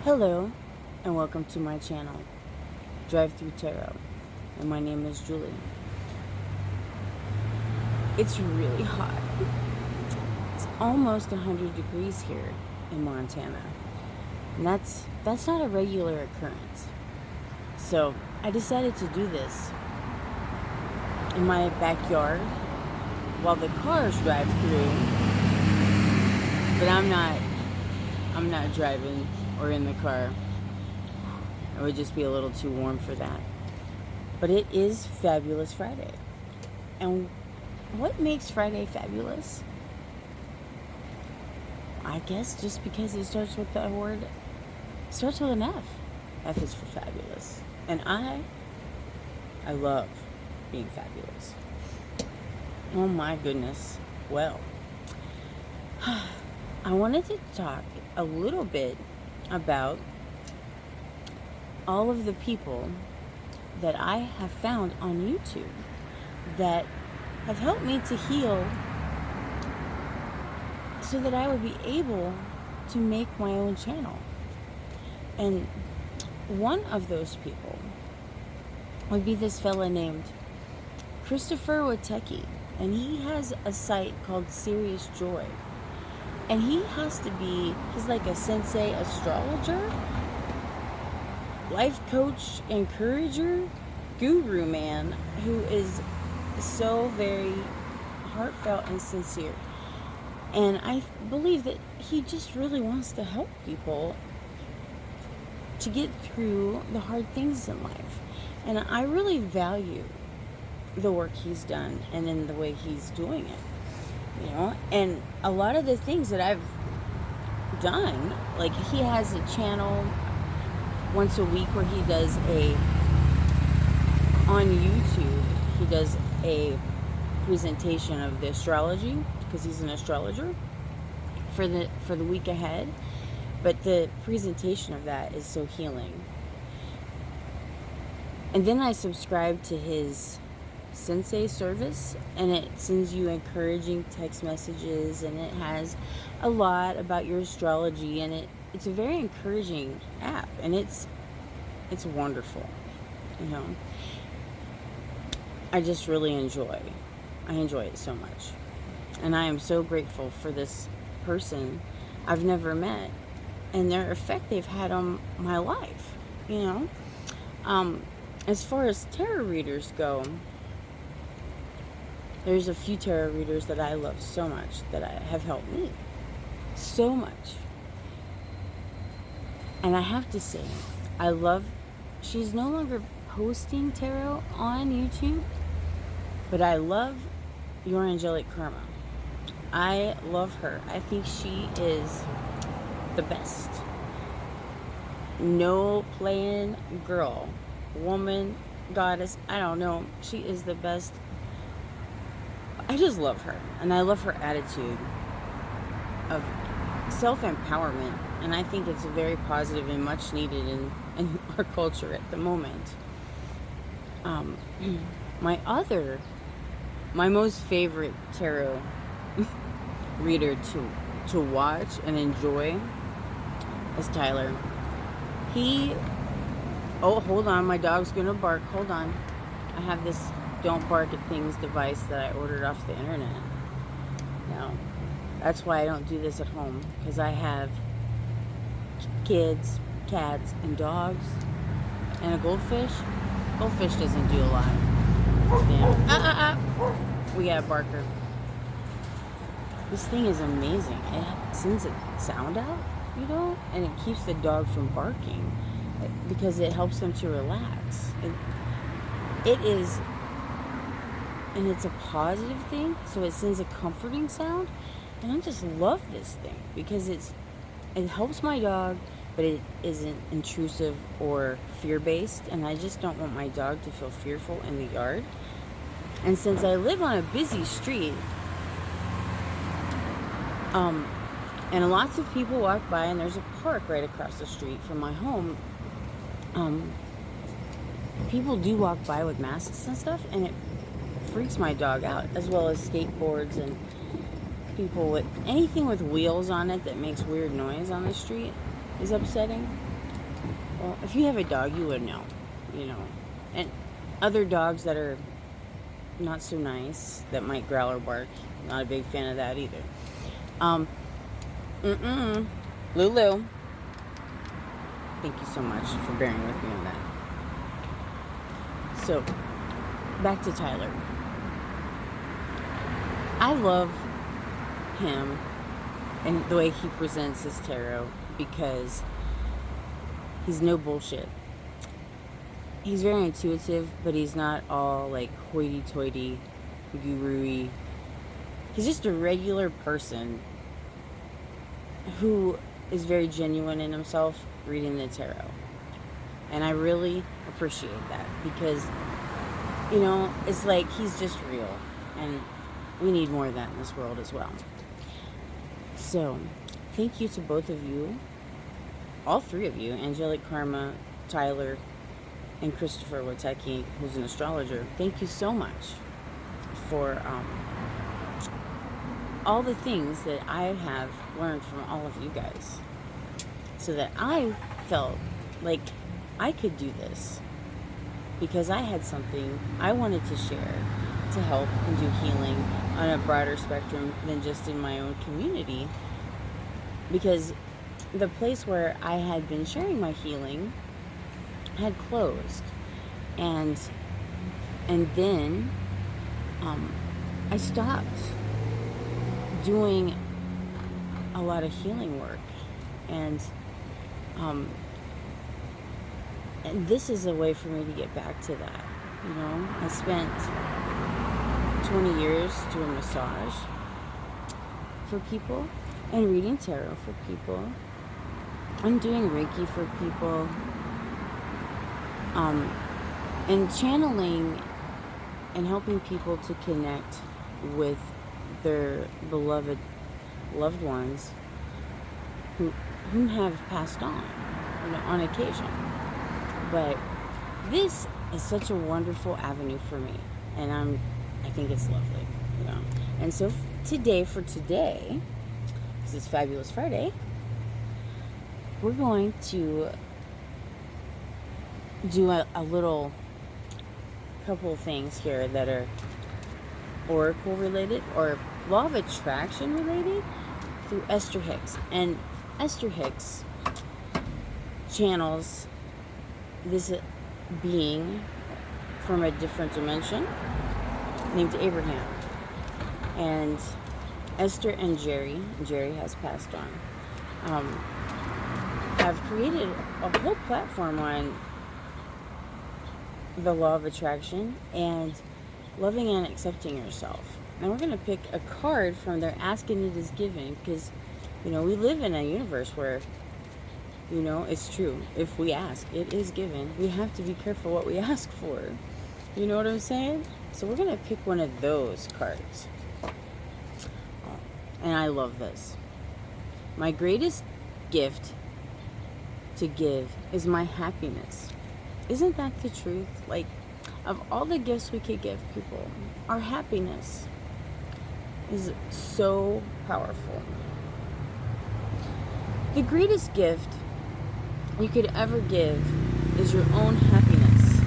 Hello, and welcome to my channel, Drive Through Tarot, and my name is Julie. It's really hot. It's almost 100 degrees here in Montana, and that's not a regular occurrence. So I decided to do this in my backyard while the cars drive through, but I'm not driving or in the car. It would just be a little too warm for that. But it is Fabulous Friday. And what makes Friday fabulous? I guess just because it starts with the word, starts with an F. F is for fabulous. And I love being fabulous. Oh my goodness. Well, I wanted to talk a little bit about all of the people that I have found on YouTube that have helped me to heal so that I would be able to make my own channel. And one of those people would be this fella named Christopher Witecki, and he has a site called Serious Joy. And he's like a sensei astrologer, life coach, encourager, guru man who is so very heartfelt and sincere. And I believe that he just really wants to help people to get through the hard things in life. And I really value the work he's done and in the way he's doing it. You know, and a lot of the things that I've done, like he has a channel once a week where he does on YouTube, he does a presentation of the astrology, because he's an astrologer, for the week ahead. But the presentation of that is so healing. And then I subscribe to his Sensei service, and it sends you encouraging text messages, and it has a lot about your astrology, and it's a very encouraging app, and it's wonderful. You know, I just really enjoy it so much, and I am so grateful for this person I've never met and their effect they've had on my life. You know, as far as tarot readers go, there's a few tarot readers that I love so much that have helped me so much. And I have to say, she's no longer posting tarot on YouTube, but I love Your Angelic Karma. I love her. I think she is the best. No playing girl, woman, goddess, I don't know. She is the best. I just love her, and I love her attitude of self-empowerment, and I think it's very positive and much needed in our culture at the moment. My most favorite tarot reader to watch and enjoy is Tyler. Oh, hold on, my dog's gonna bark. Hold on. I have this don't bark at things device that I ordered off the internet. Now, that's why I don't do this at home, because I have kids, cats, and dogs, and a goldfish. Goldfish doesn't do a lot. Damn. We got a barker. This thing is amazing. It sends a sound out, you know, and it keeps the dog from barking because it helps them to relax. It is. And it's a positive thing, so it sends a comforting sound. And I just love this thing because it helps my dog, but it isn't intrusive or fear-based. And I just don't want my dog to feel fearful in the yard. And since I live on a busy street, and lots of people walk by, and there's a park right across the street from my home, people do walk by with masks and stuff, and it freaks my dog out, as well as skateboards and people with anything with wheels on it that makes weird noise on the street is upsetting. Well, if you have a dog, you would know, you know. And other dogs that are not so nice, that might growl or bark, not a big fan of that either. Um, Lulu, thank you so much for bearing with me on that. So, back to Tyler. I love him and the way he presents his tarot because he's no bullshit. He's very intuitive, but he's not all like hoity-toity, guru-y. He's just a regular person who is very genuine in himself reading the tarot. And I really appreciate that because, you know, it's like he's just real. And we need more of that in this world as well. So, thank you to both of you, all three of you, Angelic Karma, Tyler, and Christopher Witecki, who's an astrologer. Thank you so much for all the things that I have learned from all of you guys, so that I felt like I could do this because I had something I wanted to share to help and do healing on a broader spectrum than just in my own community, because the place where I had been sharing my healing had closed, and then I stopped doing a lot of healing work, and this is a way for me to get back to that. You know, I spent 20 years doing massage for people and reading tarot for people and doing Reiki for people, and channeling and helping people to connect with their beloved loved ones who have passed on, you know, on occasion. But this is such a wonderful avenue for me, and I think it's lovely, you know. And so today, this is Fabulous Friday, we're going to do a little couple of things here that are oracle related or law of attraction related through Esther Hicks. And Esther Hicks channels this being from a different dimension named Abraham. And Esther and Jerry has passed on, have created a whole platform on the law of attraction and loving and accepting yourself. And we're going to pick a card from their Ask and It Is Given, because, you know, we live in a universe where, you know, it's true. If we ask, it is given. We have to be careful what we ask for. You know what I'm saying? So we're going to pick one of those cards. And I love this. My greatest gift to give is my happiness. Isn't that the truth? Like, of all the gifts we could give people, our happiness is so powerful. The greatest gift you could ever give is your own happiness.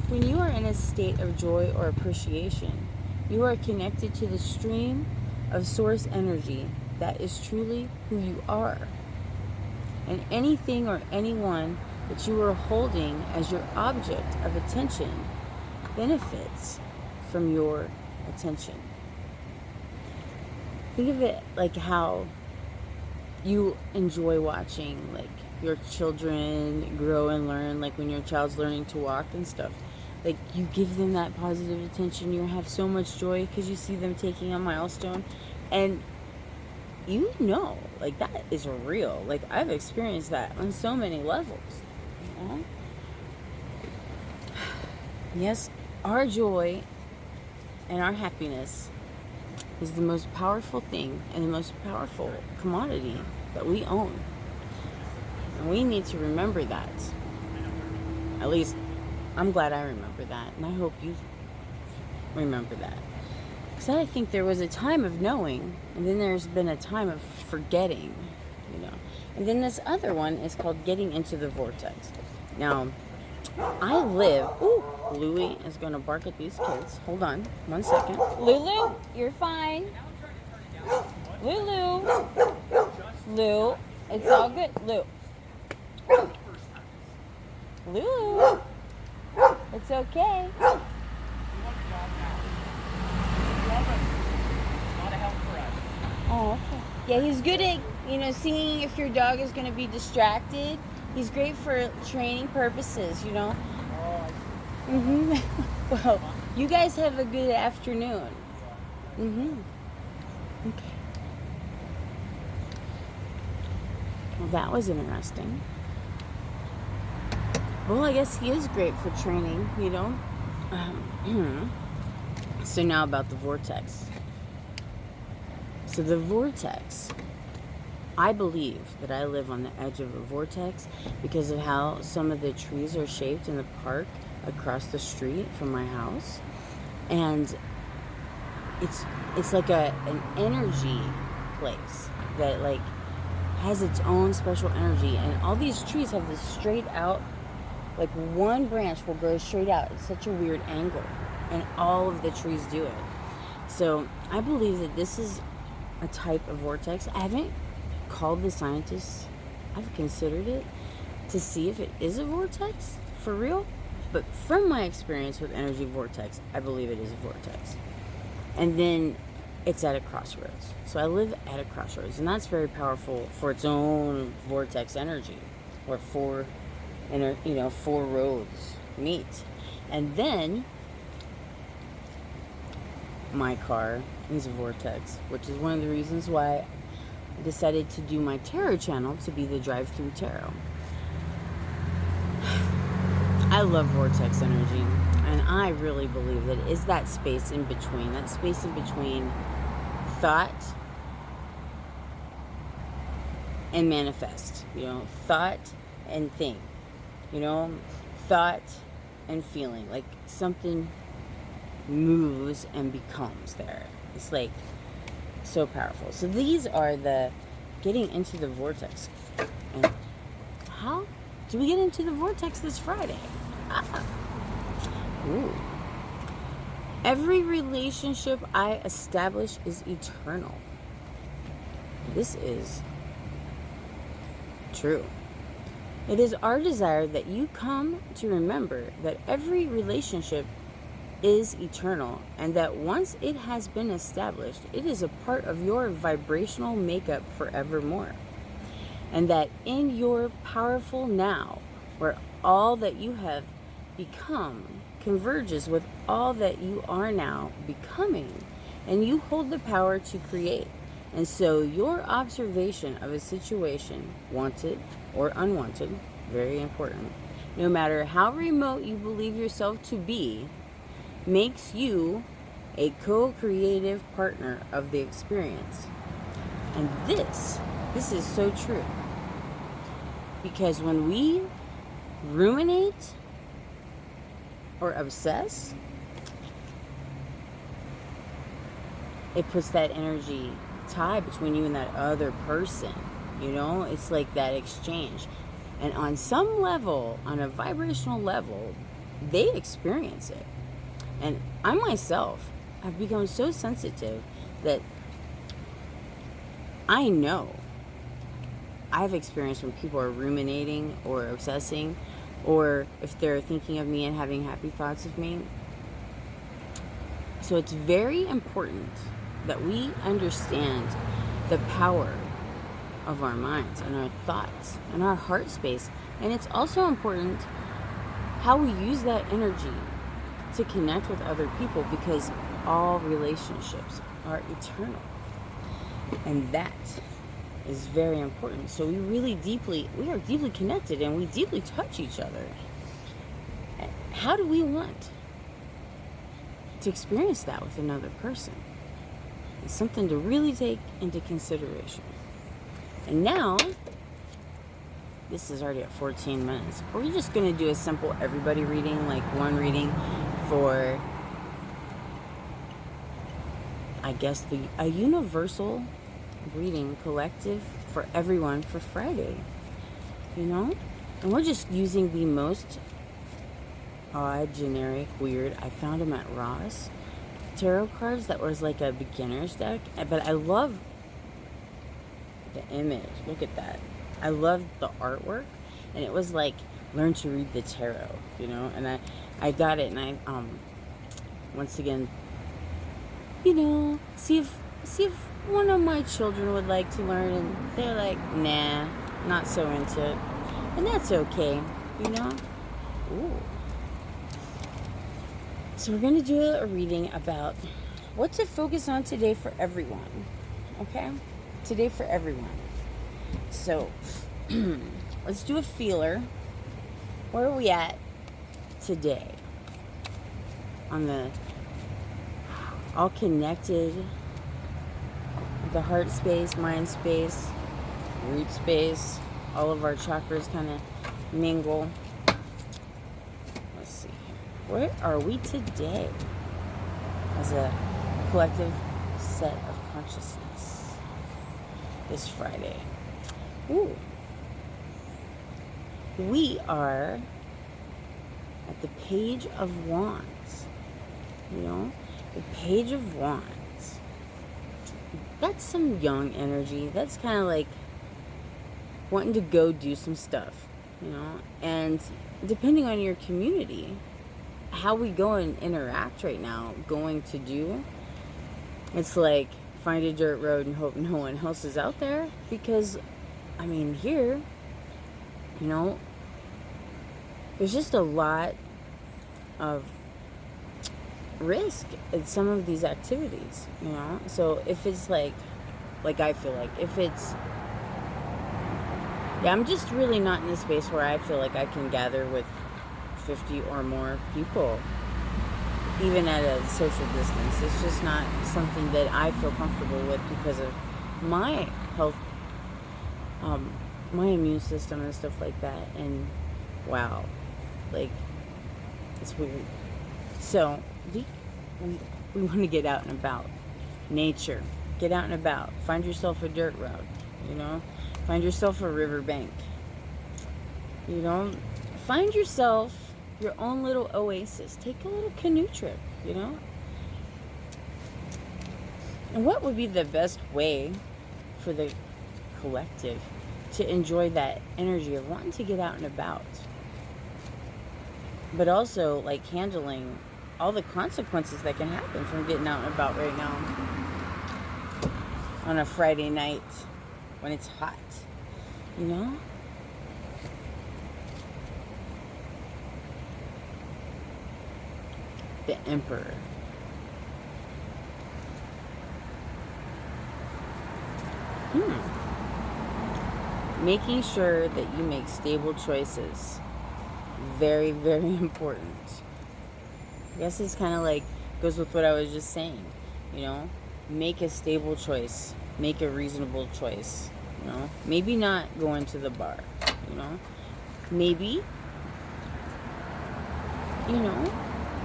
When you are in a state of joy or appreciation, you are connected to the stream of source energy that is truly who you are. And anything or anyone that you are holding as your object of attention benefits from your attention. Think of it like how you enjoy watching like your children grow and learn, like when your child's learning to walk and stuff. Like, you give them that positive attention, you have so much joy because you see them taking a milestone, and you know, like, that is real. Like, I've experienced that on so many levels. You know? Yes, our joy and our happiness is the most powerful thing and the most powerful commodity that we own. And we need to remember that. At least, I'm glad I remember that, and I hope you remember that. Because I think there was a time of knowing, and then there's been a time of forgetting. you know. And then this other one is called Getting into the Vortex. Now, I live. Ooh, Louie is going to bark at these kids. Hold on 1 second. Lulu, you're fine. Lulu. Lou, it's all good. Lou. Lulu. It's okay. Oh, okay. Yeah, he's good at, seeing if your dog is going to be distracted. He's great for training purposes, Mm-hmm. Well, you guys have a good afternoon. Mm-hmm. Okay. Well, that was interesting. Well, I guess he is great for training, So now about the vortex. So the vortex, I believe that I live on the edge of a vortex because of how some of the trees are shaped in the park across the street from my house. And it's like an energy place that like has its own special energy. And all these trees have this straight out, like one branch will go straight out at such a weird angle. And all of the trees do it. So I believe that this is a type of vortex. I haven't called the scientists. I've considered it to see if it is a vortex for real. But from my experience with energy vortex, I believe it is a vortex. And then it's at a crossroads. So I live at a crossroads, and that's very powerful for its own vortex energy, where four roads meet. And then my car is a vortex, which is one of the reasons why I decided to do my tarot channel to be the drive-through tarot. I love vortex energy, and I really believe that it is that space in between thought and manifest, thought and think, thought and feeling, like something moves and becomes there. It's like so powerful. So these are the getting into the vortex. And how do we get into the vortex this Friday? Ooh. Every relationship I establish is eternal. This is true. It is our desire that you come to remember that every relationship is eternal, and that once it has been established, it is a part of your vibrational makeup forevermore. And that in your powerful now, where all that you have become converges with all that you are now becoming, and you hold the power to create. And so your observation of a situation, wanted or unwanted, very important, no matter how remote you believe yourself to be, makes you a co-creative partner of the experience. And this is so true. Because when we ruminate or obsess, it puts that energy tie between you and that other person. It's like that exchange. And on some level, on a vibrational level, they experience it. And I myself have become so sensitive that I know I've experienced when people are ruminating or obsessing, or if they're thinking of me and having happy thoughts of me. So it's very important that we understand the power of our minds and our thoughts and our heart space. And it's also important how we use that energy to connect with other people, because all relationships are eternal. And that is very important. So we are deeply connected, and we deeply touch each other. How do we want to experience that with another person? It's something to really take into consideration. And now, this is already at 14 minutes. We're just going to do a simple everybody reading, like one reading for, I guess, a universal reading collective for everyone for Friday, you know? And we're just using the most odd, generic, weird. I found them at Ross. Tarot cards that was like a beginner's deck. But I love the image. Look at that. I love the artwork. And it was like, learn to read the tarot, you know? And I got it, and I, once again, you know, see if one of my children would like to learn, and they're like, nah, not so into it. And that's okay, you know? Ooh. So we're going to do a reading about what to focus on today for everyone. Okay? Today for everyone. So, let's do a feeler. Where are we at today? On the all connected, the heart space, mind space, root space, all of our chakras kind of mingle. Let's see here. Where are we today as a collective set of consciousness this Friday? Ooh. We are at the Page of Wands. You know? The Page of Wands. That's some young energy. That's kind of like wanting to go do some stuff, you know? And depending on your community, how we go and interact right now, going to do, it's like find a dirt road and hope no one else is out there. Because, I mean, here, you know, there's just a lot of risk in some of these activities, you know? So if it's like I feel like if it's, yeah, I'm just really not in a space where I feel like I can gather with 50 or more people, even at a social distance. It's just not something that I feel comfortable with because of my health, my immune system and stuff like that. And wow, like, it's weird. So we want to get out and about. Nature. Get out and about. Find yourself a dirt road, you know? Find yourself a riverbank. You know? Find yourself your own little oasis. Take a little canoe trip, you know? And what would be the best way for the collective to enjoy that energy of wanting to get out and about? But also, like, handling all the consequences that can happen from getting out and about right now on a Friday night when it's hot, you know? The Emperor. Making sure that you make stable choices. Very, very important. I guess it's kind of like goes with what I was just saying, you know? Make a stable choice. Make a reasonable choice, you know? Maybe not going to the bar, you know? Maybe, you know,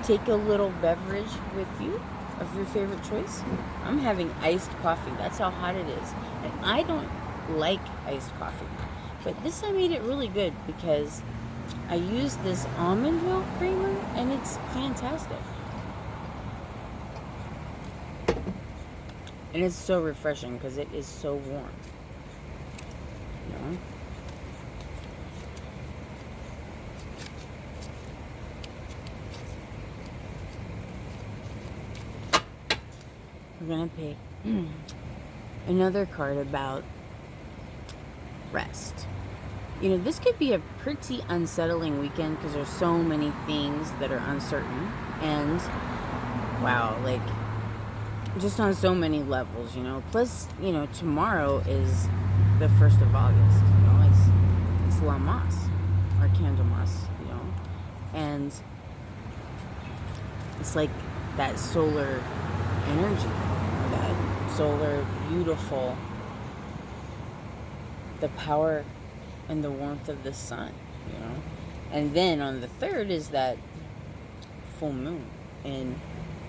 take a little beverage with you of your favorite choice. I'm having iced coffee. That's how hot it is. And I don't like iced coffee. But this I made it really good because I used this almond milk creamer, and it's fantastic. And it's so refreshing because it is so warm. You know? We're going to pick another card about rest. You know, this could be a pretty unsettling weekend because there's so many things that are uncertain. And, wow, like, just on so many levels, you know. Plus, you know, tomorrow is the 1st of August, you know. It's La Mas, or Candlemas, you know. And it's like that solar energy, that solar, beautiful, the power and the warmth of the sun, you know. And then on the 3rd is that full moon in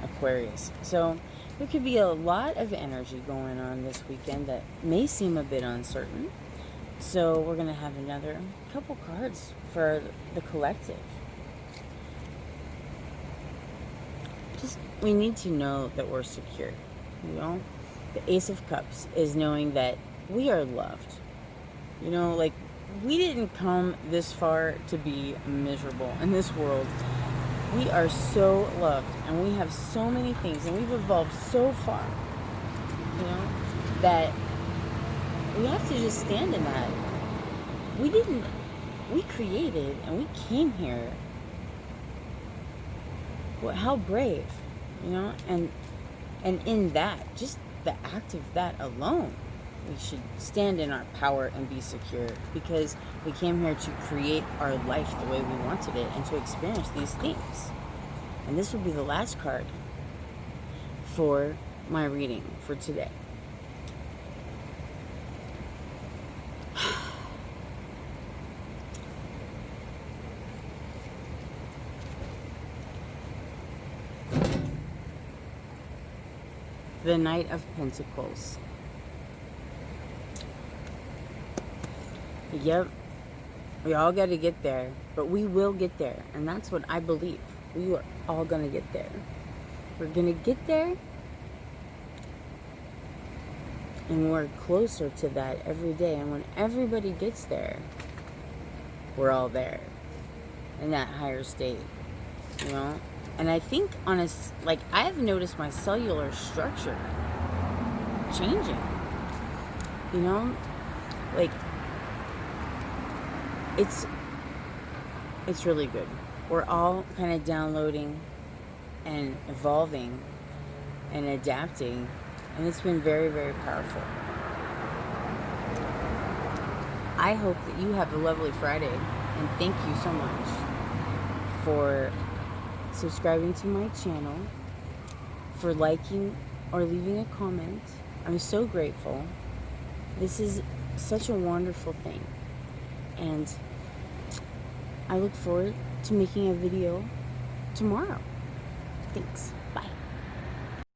Aquarius. So There could be a lot of energy going on this weekend that may seem a bit uncertain. So we're going to have another couple cards for the collective. Just, we need to know that we're secure. You know, the Ace of Cups is knowing that we are loved. You know, like, we didn't come this far to be miserable in this world. We are so loved, and we have so many things, and we've evolved so far, you know, that we have to just stand in that. We created, and we came here. Well, how brave, you know, and in that, just the act of that alone, we should stand in our power and be secure, because we came here to create our life the way we wanted it and to experience these things. And this will be the last card for my reading for today. The Knight of Pentacles. Yep, we all got to get there, but we will get there, and that's what I believe. We are all going to get there. We're going to get there, and we're closer to that every day, and when everybody gets there, we're all there in that higher state, you know? And I think, like, I have noticed my cellular structure changing, you know? Like, it's really good. We're all kind of downloading and evolving and adapting, and it's been very, very powerful. I hope that you have a lovely Friday, and thank you so much for subscribing to my channel, for liking or leaving a comment. I'm so grateful. This is such a wonderful thing, and I look forward to making a video tomorrow. Thanks.